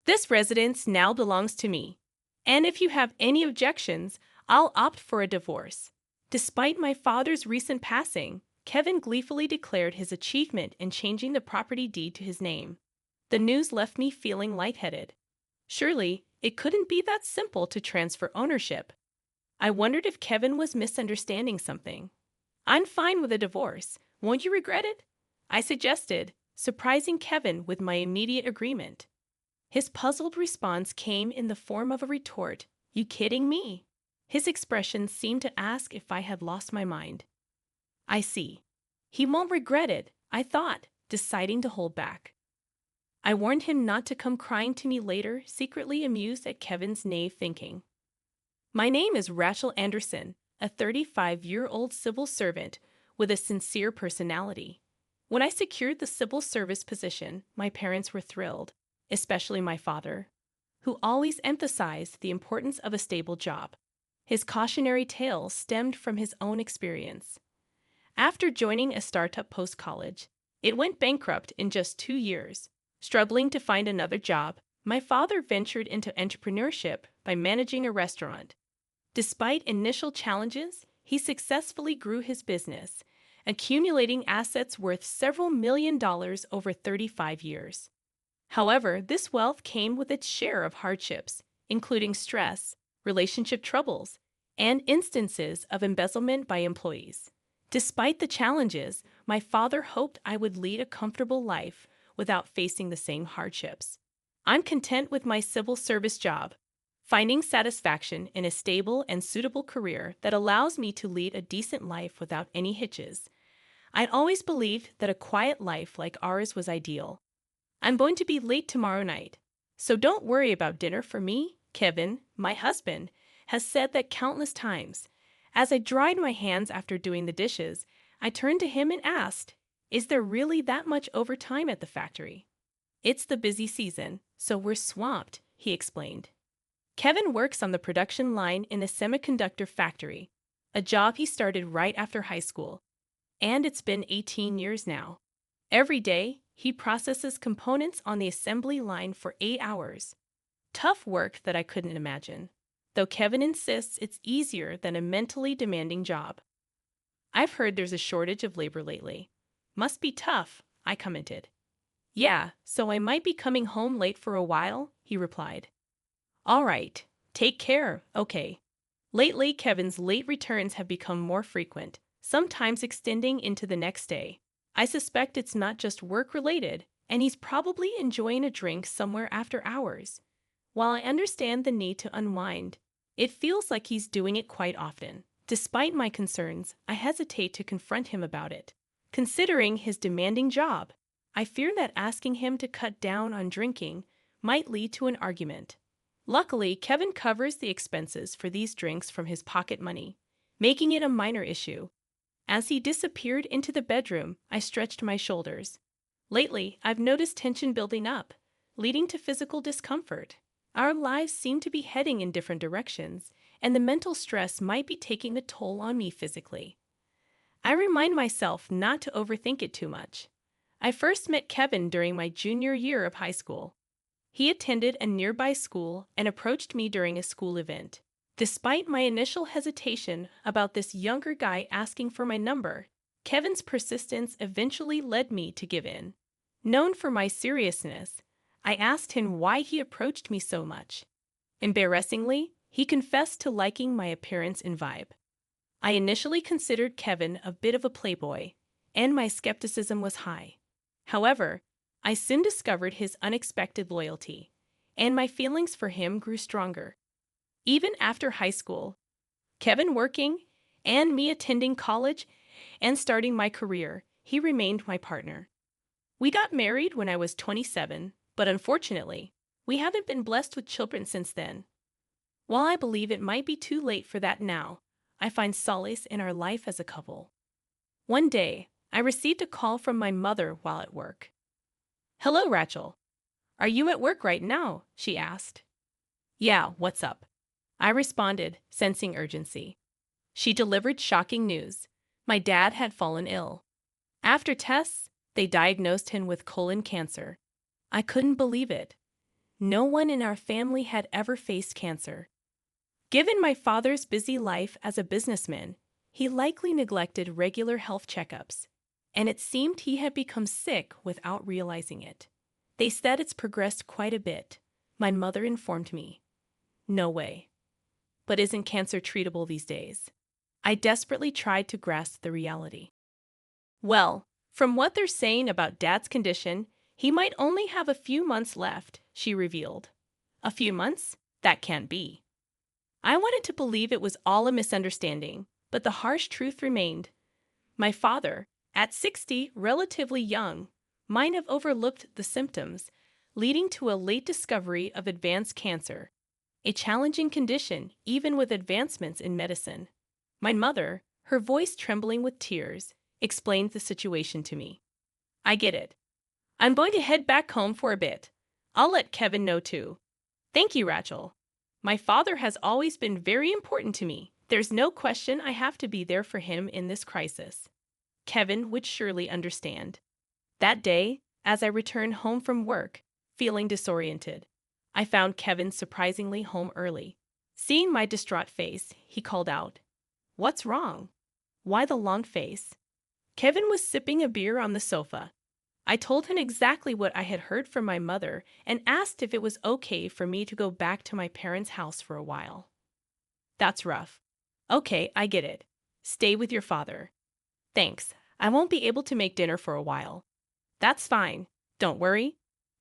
This residence now belongs to me. And if you have any objections, I'll opt for a divorce. Despite my father's recent passing, Kevin gleefully declared his achievement in changing the property deed to his name. The news left me feeling lightheaded. Surely, it couldn't be that simple to transfer ownership. I wondered if Kevin was misunderstanding something. "I'm fine with a divorce. Won't you regret it?" I suggested, surprising Kevin with my immediate agreement. His puzzled response came in the form of a retort. "You kidding me?" His expression seemed to ask if I had lost my mind. I see. He won't regret it, I thought, deciding to hold back. I warned him not to come crying to me later, secretly amused at Kevin's naive thinking. My name is Rachel Anderson, a 35-year-old civil servant with a sincere personality. When I secured the civil service position, my parents were thrilled, especially my father, who always emphasized the importance of a stable job. His cautionary tale stemmed from his own experience. After joining a startup post-college, it went bankrupt in just 2 years. Struggling to find another job, my father ventured into entrepreneurship by managing a restaurant. Despite initial challenges, he successfully grew his business, accumulating assets worth several $1 million over 35 years. However, this wealth came with its share of hardships, including stress, relationship troubles, and instances of embezzlement by employees. Despite the challenges, my father hoped I would lead a comfortable life without facing the same hardships. I'm content with my civil service job, finding satisfaction in a stable and suitable career that allows me to lead a decent life without any hitches. I'd always believed that a quiet life like ours was ideal. I'm going to be late tomorrow night, so don't worry about dinner for me. Kevin, my husband, has said that countless times. As I dried my hands after doing the dishes, I turned to him and asked, "Is there really that much overtime at the factory?" "It's the busy season, so we're swamped," he explained. Kevin works on the production line in a semiconductor factory, a job he started right after high school, and it's been 18 years now. Every day, he processes components on the assembly line for 8 hours. Tough work that I couldn't imagine, though Kevin insists it's easier than a mentally demanding job. "I've heard there's a shortage of labor lately. Must be tough," I commented. "Yeah, so I might be coming home late for a while," he replied. "All right, take care, okay." Lately, Kevin's late returns have become more frequent, sometimes extending into the next day. I suspect it's not just work-related, and he's probably enjoying a drink somewhere after hours. While I understand the need to unwind, it feels like he's doing it quite often. Despite my concerns, I hesitate to confront him about it. Considering his demanding job, I fear that asking him to cut down on drinking might lead to an argument. Luckily, Kevin covers the expenses for these drinks from his pocket money, making it a minor issue. As he disappeared into the bedroom, I stretched my shoulders. Lately, I've noticed tension building up, leading to physical discomfort. Our lives seem to be heading in different directions, and the mental stress might be taking a toll on me physically. I remind myself not to overthink it too much. I first met Kevin during my junior year of high school. He attended a nearby school and approached me during a school event. Despite my initial hesitation about this younger guy asking for my number, Kevin's persistence eventually led me to give in. Known for my seriousness, I asked him why he approached me so much. Embarrassingly, he confessed to liking my appearance and vibe. I initially considered Kevin a bit of a playboy, and my skepticism was high. However, I soon discovered his unexpected loyalty, and my feelings for him grew stronger. Even after high school, Kevin working, and me attending college and starting my career, he remained my partner. We got married when I was 27, but unfortunately, we haven't been blessed with children since then. While I believe it might be too late for that now, I find solace in our life as a couple. One day, I received a call from my mother while at work. "Hello, Rachel. Are you at work right now?" she asked. "Yeah, what's up?" I responded, sensing urgency. She delivered shocking news. My dad had fallen ill. After tests, they diagnosed him with colon cancer. I couldn't believe it. No one in our family had ever faced cancer. Given my father's busy life as a businessman, he likely neglected regular health checkups, and it seemed he had become sick without realizing it. They said it's progressed quite a bit, my mother informed me. No way. But isn't cancer treatable these days? I desperately tried to grasp the reality. Well, from what they're saying about Dad's condition, he might only have a few months left, she revealed. A few months? That can't be. I wanted to believe it was all a misunderstanding, but the harsh truth remained. My father, at 60, relatively young, might have overlooked the symptoms, leading to a late discovery of advanced cancer, a challenging condition even with advancements in medicine. My mother, her voice trembling with tears, explained the situation to me. I get it. I'm going to head back home for a bit. I'll let Kevin know too. Thank you, Rachel. My father has always been very important to me. There's no question I have to be there for him in this crisis. Kevin would surely understand. That day, as I returned home from work, feeling disoriented, I found Kevin surprisingly home early. Seeing my distraught face, he called out, "What's wrong? Why the long face?" Kevin was sipping a beer on the sofa. I told him exactly what I had heard from my mother and asked if it was okay for me to go back to my parents' house for a while. That's rough. Okay, I get it. Stay with your father. Thanks. I won't be able to make dinner for a while. That's fine. Don't worry.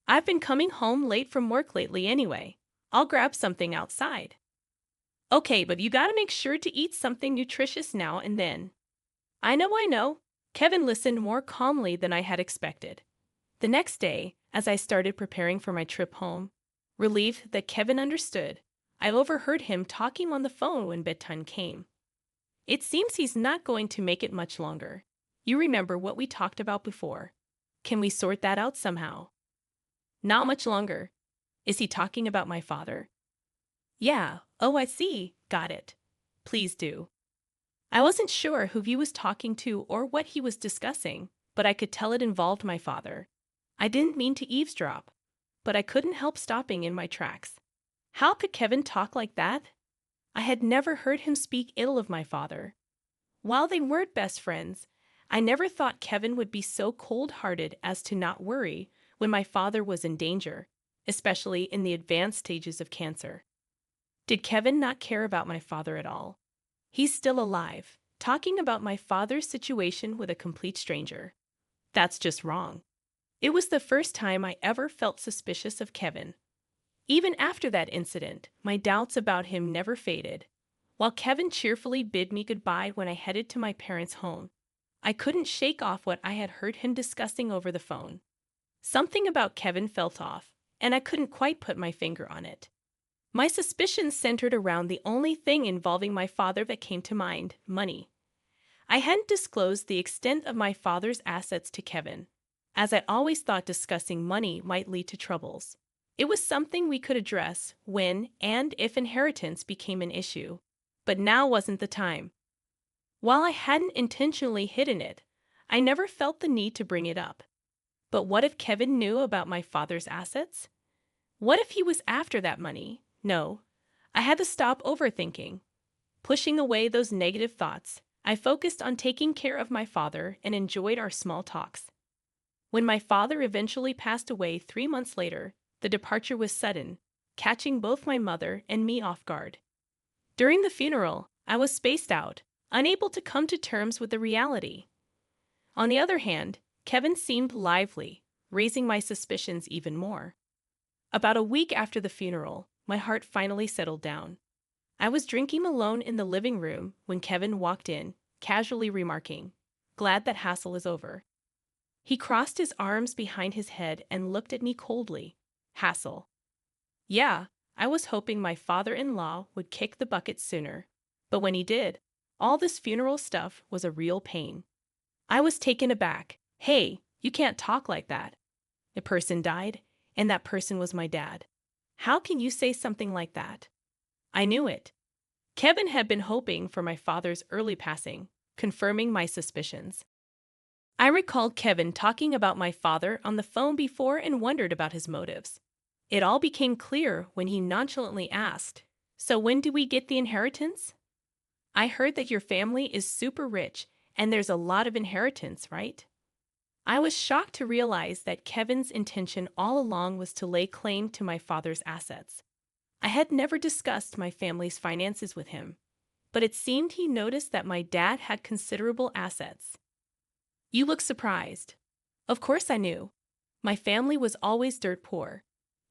I've been coming home late from work lately anyway. I'll grab something outside. Okay, but you gotta make sure to eat something nutritious now and then. I know. Kevin listened more calmly than I had expected. The next day, as I started preparing for my trip home, relieved that Kevin understood, I overheard him talking on the phone when bedtime came. It seems he's not going to make it much longer. You remember what we talked about before. Can we sort that out somehow? Not much longer. Is he talking about my father? Yeah, oh, I see. Got it. Please do. I wasn't sure who he was talking to or what he was discussing, but I could tell it involved my father. I didn't mean to eavesdrop, but I couldn't help stopping in my tracks. How could Kevin talk like that? I had never heard him speak ill of my father. While they weren't best friends, I never thought Kevin would be so cold-hearted as to not worry when my father was in danger, especially in the advanced stages of cancer. Did Kevin not care about my father at all? He's still alive, talking about my father's situation with a complete stranger. That's just wrong. It was the first time I ever felt suspicious of Kevin. Even after that incident, my doubts about him never faded. While Kevin cheerfully bid me goodbye when I headed to my parents' home, I couldn't shake off what I had heard him discussing over the phone. Something about Kevin felt off, and I couldn't quite put my finger on it. My suspicions centered around the only thing involving my father that came to mind: money. I hadn't disclosed the extent of my father's assets to Kevin, as I always thought discussing money might lead to troubles. It was something we could address when and if inheritance became an issue, but now wasn't the time. While I hadn't intentionally hidden it, I never felt the need to bring it up. But what if Kevin knew about my father's assets? What if he was after that money? No, I had to stop overthinking. Pushing away those negative thoughts, I focused on taking care of my father and enjoyed our small talks. When my father eventually passed away 3 months later, the departure was sudden, catching both my mother and me off guard. During the funeral, I was spaced out, unable to come to terms with the reality. On the other hand, Kevin seemed lively, raising my suspicions even more. About a week after the funeral, my heart finally settled down. I was drinking alone in the living room when Kevin walked in, casually remarking, "Glad that hassle is over." He crossed his arms behind his head and looked at me coldly. Hassle. Yeah, I was hoping my father-in-law would kick the bucket sooner. But when he did, all this funeral stuff was a real pain. I was taken aback. Hey, you can't talk like that. A person died, and that person was my dad. How can you say something like that? I knew it. Kevin had been hoping for my father's early passing, confirming my suspicions. I recalled Kevin talking about my father on the phone before and wondered about his motives. It all became clear when he nonchalantly asked, "So when do we get the inheritance?" "I heard that your family is super rich and there's a lot of inheritance, right?" I was shocked to realize that Kevin's intention all along was to lay claim to my father's assets. I had never discussed my family's finances with him, but it seemed he noticed that my dad had considerable assets. "You look surprised." Of course I knew. My family was always dirt poor.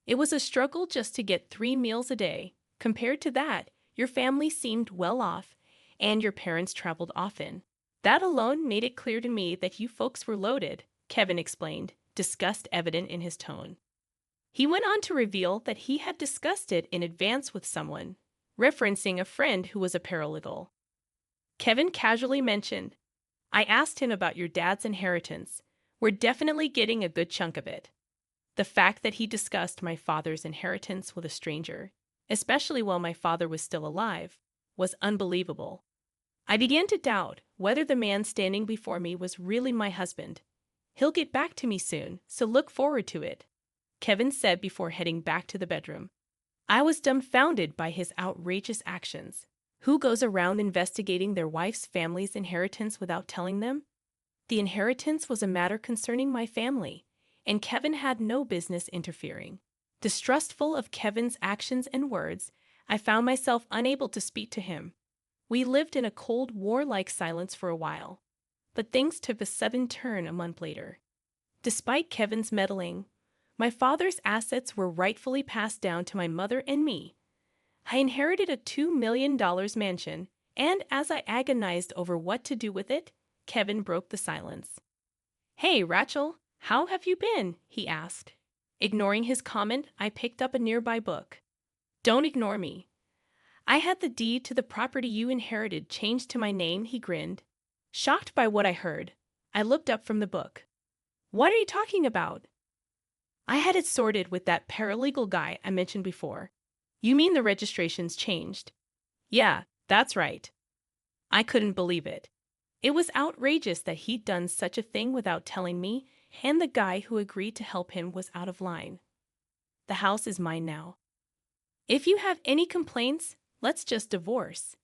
It was a struggle just to get 3 meals a day. Compared to that, your family seemed well off, and your parents traveled often. "That alone made it clear to me that you folks were loaded," Kevin explained, disgust evident in his tone. He went on to reveal that he had discussed it in advance with someone, referencing a friend who was a paralegal. Kevin casually mentioned, "I asked him about your dad's inheritance. We're definitely getting a good chunk of it." The fact that he discussed my father's inheritance with a stranger, especially while my father was still alive, was unbelievable. I began to doubt whether the man standing before me was really my husband. "He'll get back to me soon, so look forward to it," Kevin said before heading back to the bedroom. I was dumbfounded by his outrageous actions. Who goes around investigating their wife's family's inheritance without telling them? The inheritance was a matter concerning my family, and Kevin had no business interfering. Distrustful of Kevin's actions and words, I found myself unable to speak to him. We lived in a cold, war-like silence for a while, but things took a sudden turn a month later. Despite Kevin's meddling, my father's assets were rightfully passed down to my mother and me. I inherited a $2 million mansion, and as I agonized over what to do with it, Kevin broke the silence. "Hey, Rachel, how have you been?" he asked. Ignoring his comment, I picked up a nearby book. "Don't ignore me. I had the deed to the property you inherited changed to my name," he grinned. Shocked by what I heard, I looked up from the book. "What are you talking about?" "I had it sorted with that paralegal guy I mentioned before." "You mean the registration's changed?" "Yeah, that's right." I couldn't believe it. It was outrageous that he'd done such a thing without telling me, and the guy who agreed to help him was out of line. "The house is mine now. If you have any complaints, let's just divorce."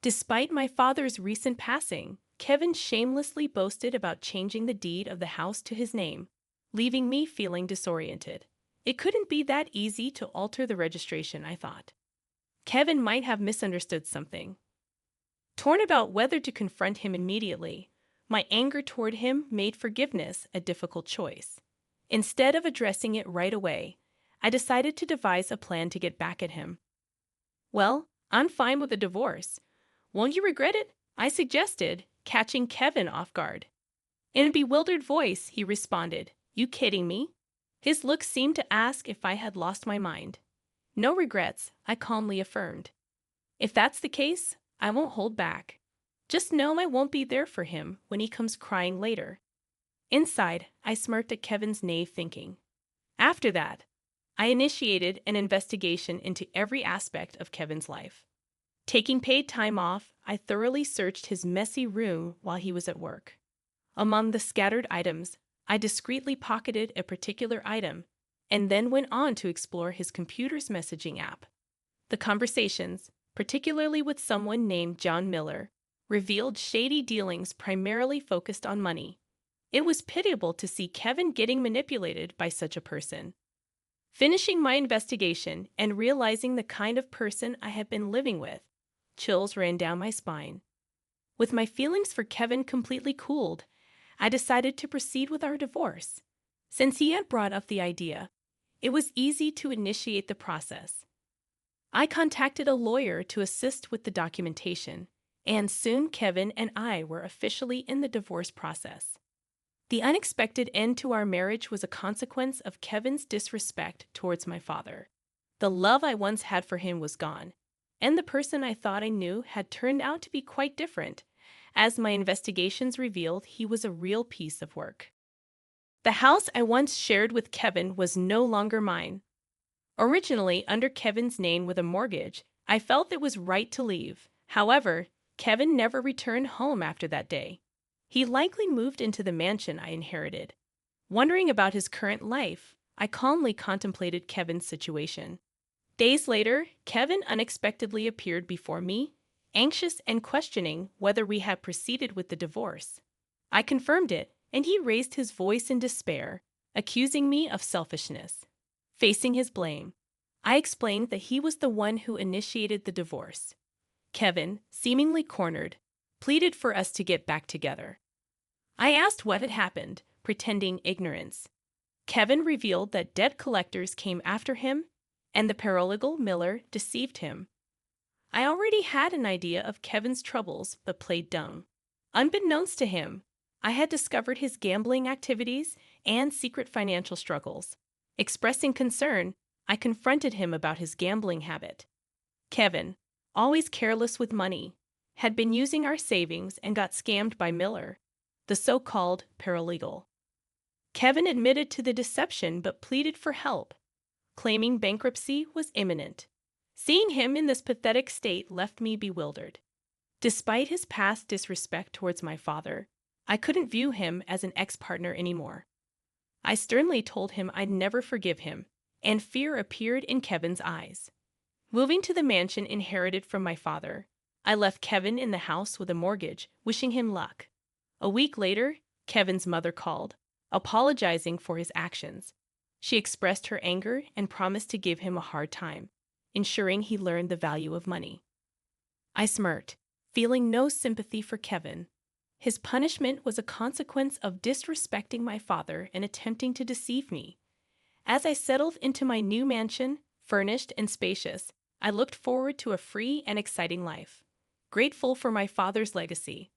Despite my father's recent passing, Kevin shamelessly boasted about changing the deed of the house to his name, leaving me feeling disoriented. It couldn't be that easy to alter the registration, I thought. Kevin might have misunderstood something. Torn about whether to confront him immediately, my anger toward him made forgiveness a difficult choice. Instead of addressing it right away, I decided to devise a plan to get back at him. "Well, I'm fine with a divorce. Won't you regret it?" I suggested, catching Kevin off guard. In a bewildered voice, he responded, "You kidding me?" His look seemed to ask if I had lost my mind. "No regrets," I calmly affirmed. "If that's the case, I won't hold back. Just know I won't be there for him when he comes crying later." Inside, I smirked at Kevin's naive thinking. After that, I initiated an investigation into every aspect of Kevin's life. Taking paid time off, I thoroughly searched his messy room while he was at work. Among the scattered items, I discreetly pocketed a particular item and then went on to explore his computer's messaging app. The conversations, particularly with someone named John Miller, revealed shady dealings primarily focused on money. It was pitiable to see Kevin getting manipulated by such a person. Finishing my investigation and realizing the kind of person I had been living with, chills ran down my spine. With my feelings for Kevin completely cooled, I decided to proceed with our divorce. Since he had brought up the idea, it was easy to initiate the process. I contacted a lawyer to assist with the documentation, and soon Kevin and I were officially in the divorce process. The unexpected end to our marriage was a consequence of Kevin's disrespect towards my father. The love I once had for him was gone, and the person I thought I knew had turned out to be quite different. As my investigations revealed, he was a real piece of work. The house I once shared with Kevin was no longer mine. Originally under Kevin's name with a mortgage, I felt it was right to leave. However, Kevin never returned home after that day. He likely moved into the mansion I inherited. Wondering about his current life, I calmly contemplated Kevin's situation. Days later, Kevin unexpectedly appeared before me, anxious and questioning whether we had proceeded with the divorce. I confirmed it, and he raised his voice in despair, accusing me of selfishness. Facing his blame, I explained that he was the one who initiated the divorce. Kevin, seemingly cornered, pleaded for us to get back together. I asked what had happened, pretending ignorance. Kevin revealed that debt collectors came after him, and the paralegal Miller deceived him. I already had an idea of Kevin's troubles but played dumb. Unbeknownst to him, I had discovered his gambling activities and secret financial struggles. Expressing concern, I confronted him about his gambling habit. Kevin, always careless with money, had been using our savings and got scammed by Miller, the so-called paralegal. Kevin admitted to the deception but pleaded for help, claiming bankruptcy was imminent. Seeing him in this pathetic state left me bewildered. Despite his past disrespect towards my father, I couldn't view him as an ex-partner anymore. I sternly told him I'd never forgive him, and fear appeared in Kevin's eyes. Moving to the mansion inherited from my father, I left Kevin in the house with a mortgage, wishing him luck. A week later, Kevin's mother called, apologizing for his actions. She expressed her anger and promised to give him a hard time, ensuring he learned the value of money. I smirked, feeling no sympathy for Kevin. His punishment was a consequence of disrespecting my father and attempting to deceive me. As I settled into my new mansion, furnished and spacious, I looked forward to a free and exciting life. Grateful for my father's legacy,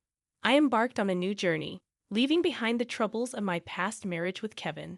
I embarked on a new journey, leaving behind the troubles of my past marriage with Kevin.